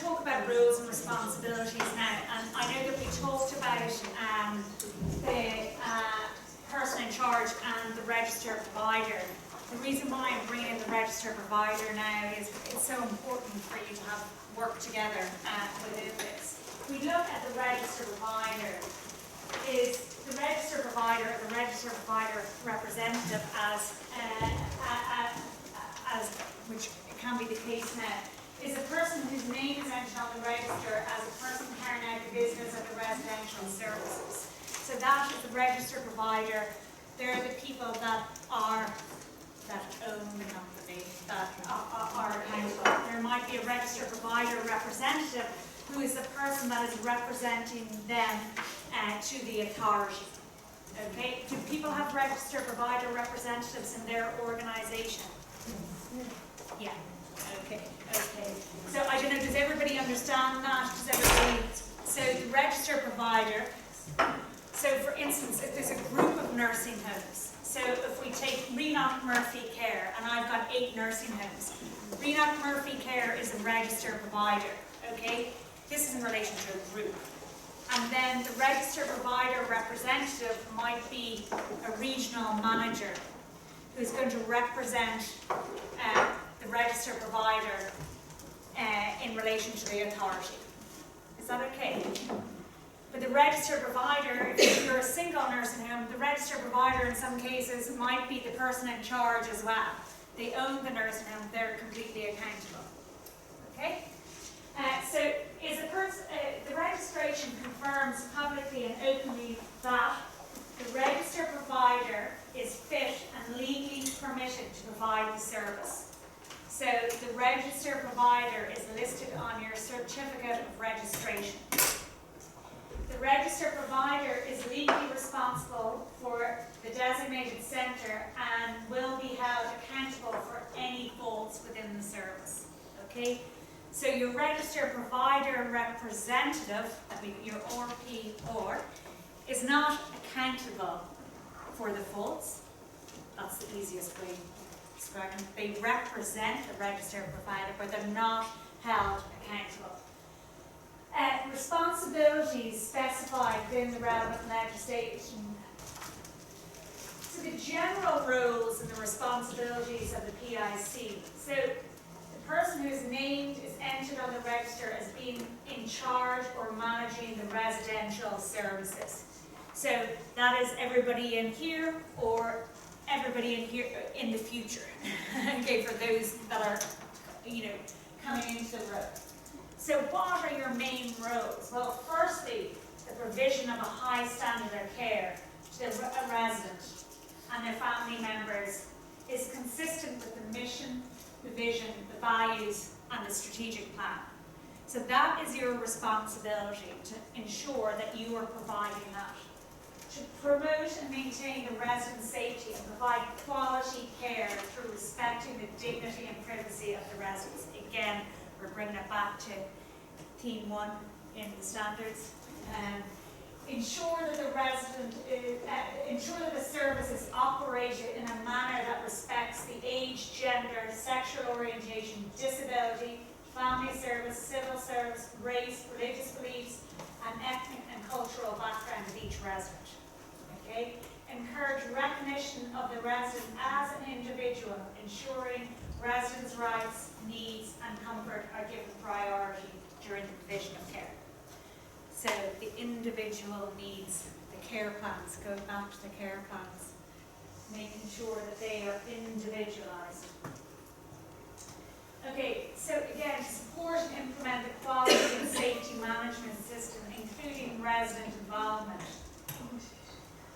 talk about roles and responsibilities now, and I know that we talked about the person in charge and the register provider. The reason why I'm bringing in the register provider now is it's so important for you to have work together within this. We look at the register provider. Is the register provider representative as which can be the case now, is a person whose name is entered on the register as a person carrying out the business of the residential services. So that is the register provider. They're the people that own the company, that are accountable. There might be a register provider representative who is the person that is representing them to the authority. Okay? Do people have register provider representatives in their organisation? Yeah. Okay. So I don't know, does everybody understand that? So the register provider, so for instance, if there's a group of nursing homes, so if we take Rioghnach Murphy Care, and I've got 8 nursing homes, Rioghnach Murphy Care is a register provider, okay? This is in relation to a group. And then the register provider representative might be a regional manager who's going to represent the register provider in relation to the authority. Is that okay? But the register provider, if you're a single nursing home, the register provider in some cases might be the person in charge as well. They own the nursing home, they're completely accountable. Okay? So is the registration confirms publicly and openly that the register provider is fit and legally permitted to provide the service. So the register provider is listed on your certificate of registration. The register provider is legally responsible for the designated centre and will be held accountable for any faults within the service. Okay? So your register provider representative, that means your RP or, is not accountable for the faults. That's the easiest way to describe them. They represent the register provider, but they're not held accountable. Responsibilities specified within the relevant legislation. So the general roles and the responsibilities of the PIC. So the person whose name is entered on the register as being in charge or managing the residential services. So that is everybody in here or everybody in here in the future. Okay, for those that are, coming into the road. So what are your main roles? Well, firstly, the provision of a high standard of care to a resident and their family members is consistent with the mission, the vision, the values, and the strategic plan. So that is your responsibility, to ensure that you are providing that. To promote and maintain the resident safety and provide quality care through respecting the dignity and privacy of the residents. Again, we're bringing it back to theme 1 in the standards. Ensure that the service is operated in a manner that respects the age, gender, sexual orientation, disability, family service, civil service, race, religious beliefs, and ethnic and cultural background of each resident. Okay? Encourage recognition of the resident as an individual, ensuring residents' rights, needs, and comfort are given priority during the provision of care. So the individual needs, the care plans, go back to the care plans, making sure that they are individualised. Okay, so again, to support and implement the quality and safety management system, including resident involvement.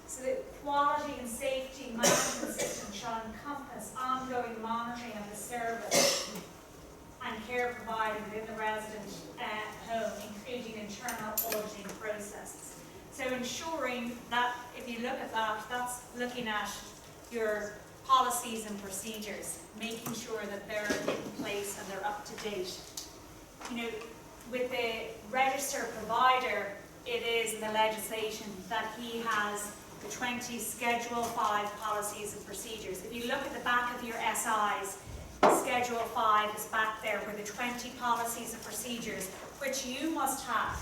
So the quality and safety management system shall encompass ongoing monitoring of the service and care provided within the resident home, including internal auditing processes. So ensuring that, if you look at that, that's looking at your policies and procedures, making sure that they're in place and they're up to date. With the register provider, it is in the legislation that he has the 20 Schedule 5 policies and procedures. If you look at the back of your SIs, Schedule 5 is back there with the 20 policies and procedures which you must have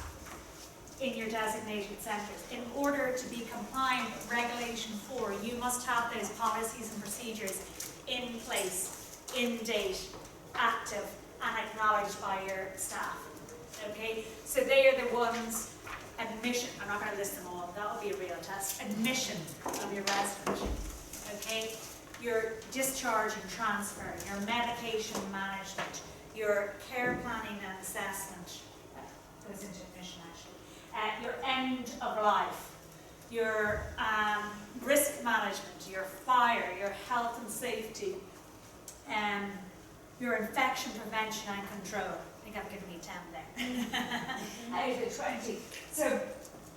in your designated centres. In order to be compliant with Regulation 4, you must have those policies and procedures in place, in date, active, and acknowledged by your staff. Okay, so they are the ones. Admission, I'm not going to list them all, that will be a real test. Admission of your resident. Okay, your discharge and transfer, your medication management, your care planning and assessment, goes into admission actually, your end of life, your risk management, your fire, your health and safety, your infection prevention and control. I think I've given you 10 there. Out of the 20. So,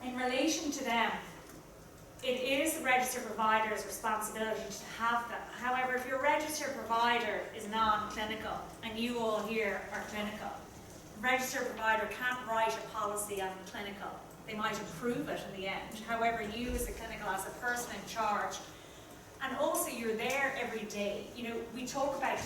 in relation to them, it is the registered provider's responsibility to have them. However, if your registered provider is non-clinical, and you all here are clinical, the registered provider can't write a policy on clinical. They might approve it in the end. However, you as a clinical, as a person in charge, and also you're there every day. You know, we talk about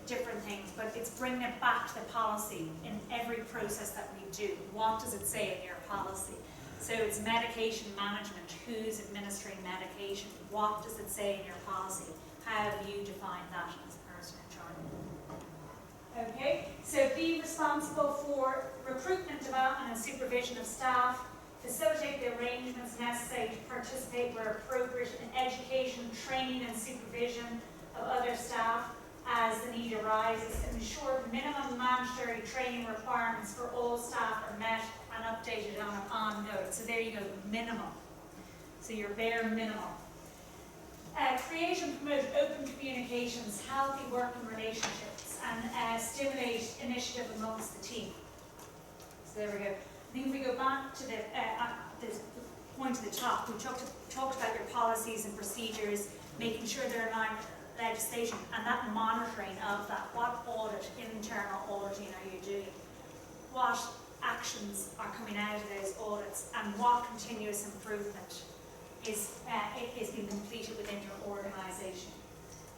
different things, but it's bringing it back to the policy in every process that we do. What does it say in your policy? So it's medication management. Who's administering medication? What does it say in your policy? How have you defined that as a person in charge? Okay, so be responsible for recruitment, development and supervision of staff, facilitate the arrangements necessary to participate where appropriate in education, training and supervision of other staff as the need arises, and ensure minimum mandatory training requirements for all staff are met and updated on an ongoing. So there you go, minimum. So your bare minimum. Create and promote open communications, healthy working relationships, and stimulate initiative amongst the team. So there we go. I think if we go back to the point at the top, we talked about your policies and procedures, making sure they're in line with legislation, and that monitoring of that. What audit, internal auditing are you doing? What actions are coming out of those audits, and what continuous improvement is being completed within your organisation?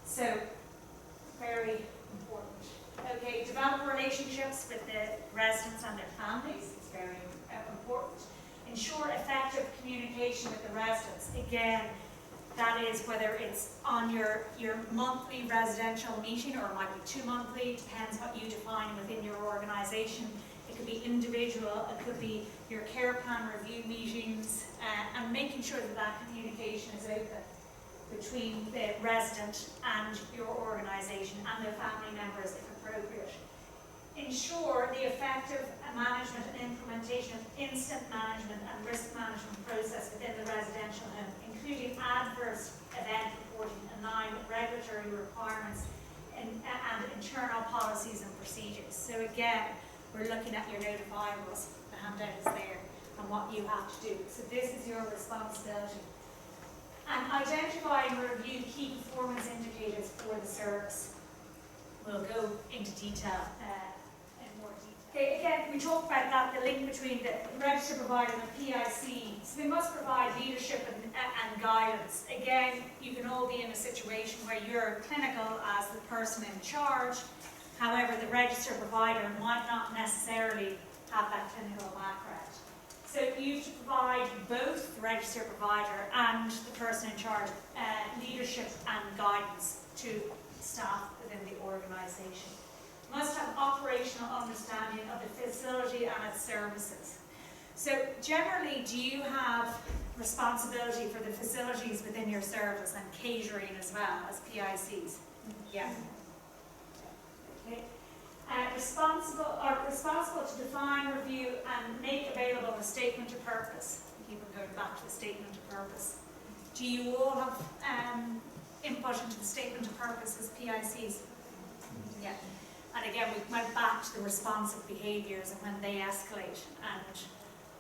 So, very important. Okay, develop relationships with the residents and their families. It's very important. Ensure effective communication with the residents. Again, that is whether it's on your monthly residential meeting, or it might be 2 monthly, depends what you define within your organisation. It could be individual, it could be your care plan review meetings, and making sure that that communication is open between the resident and your organisation and their family members if appropriate. Ensure the effective management and implementation of incident management and risk management process within the residential home, including adverse event reporting in line with regulatory requirements and internal policies and procedures. So again, we're looking at your notifiables, the handout is there, and what you have to do. So this is your responsibility. And identify and review key performance indicators for the service. We'll go into detail in more detail. Okay, again, we talked about that, the link between the registered provider and the PIC. So they must provide leadership and guidance. Again, you can all be in a situation where you're clinical as the person in charge. However, the registered provider might not necessarily have that clinical background. So you have to provide both the registered provider and the person in charge leadership and guidance to staff within the organisation. Must have operational understanding of the facility and its services. So generally, do you have responsibility for the facilities within your service and catering as well as PICs? Yeah. Okay. Responsible to define, review and make available a statement of purpose. Keep on going back to the statement of purpose. Do you all have input into the statement of purpose as PICs? Yeah. And again, we went back to the responsive behaviours and when they escalate, and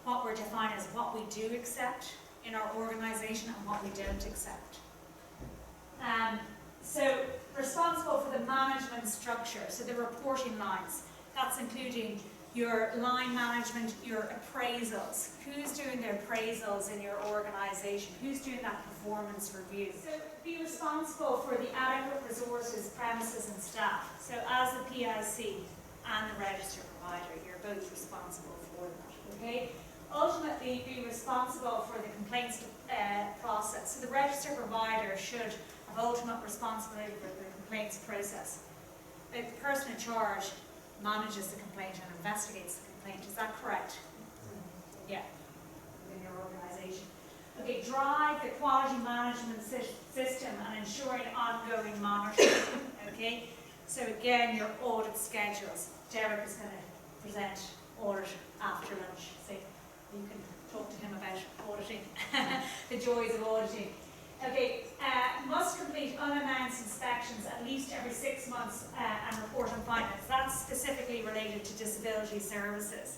what we're defining as what we do accept in our organisation and what we don't accept. So responsible for the management structure, so the reporting lines. That's including your line management, your appraisals. Who's doing the appraisals in your organisation? Who's doing that performance review? So be responsible for the adequate resources present premises and staff. So as the PIC and the register provider, you're both responsible for that, okay? Ultimately, be responsible for the complaints process. So the register provider should have ultimate responsibility for the complaints process. The person in charge manages the complaint and investigates the complaint. Is that correct? Yeah, within your organisation. Okay, drive the quality management system and ensuring ongoing monitoring. Okay, so again, your audit schedules. Derek is going to present audit after lunch, so you can talk to him about auditing, the joys of auditing. Okay, must complete unannounced inspections at least every 6 months and report on findings. That's specifically related to disability services.